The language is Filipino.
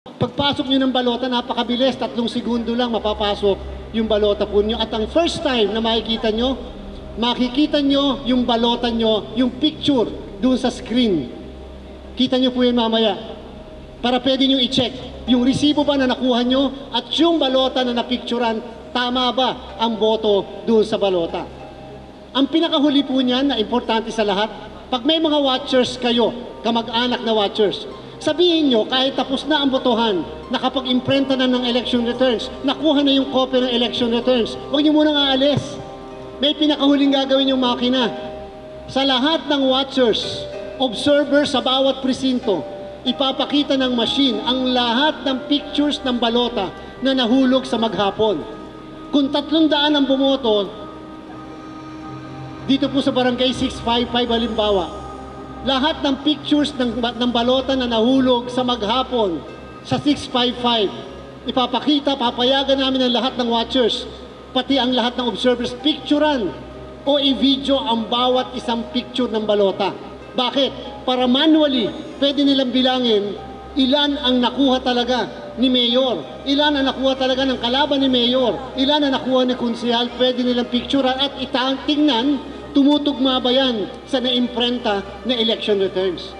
Pagpasok nyo ng balota, napakabilis, 3 segundo lang mapapasok yung balota po nyo. At ang first time na makikita nyo yung balota nyo, yung picture doon sa screen. Kita nyo po yun mamaya. Para pwede nyo i-check yung resibo ba na nakuha nyo at yung balota na napicturan, tama ba ang boto doon sa balota. Ang pinakahuli po niyan na importante sa lahat, pag may mga watchers kayo, kamag-anak na watchers, sabihin nyo, kahit tapos na ang botohan, nakapag-imprenta na ng election returns, nakuha na yung copy ng election returns, huwag nyo munang aalis. May pinakahuling gagawin yung makina. Sa lahat ng watchers, observers sa bawat presinto, ipapakita ng machine ang lahat ng pictures ng balota na nahulog sa maghapon. Kung 300 ang bumoto, dito po sa barangay 655 halimbawa, lahat ng pictures ng balota na nahulog sa maghapon sa 655, ipapakita, papayagan namin ang lahat ng watchers, pati ang lahat ng observers, picturean o i-video ang bawat isang picture ng balota. Bakit? Para manually, pwede nilang bilangin ilan ang nakuha talaga ni Mayor, ilan ang nakuha talaga ng kalaban ni Mayor, ilan ang nakuha ni Konsehal, pwede nilang picturean at tingnan, tumutugma ba yan sa naimprenta na election returns.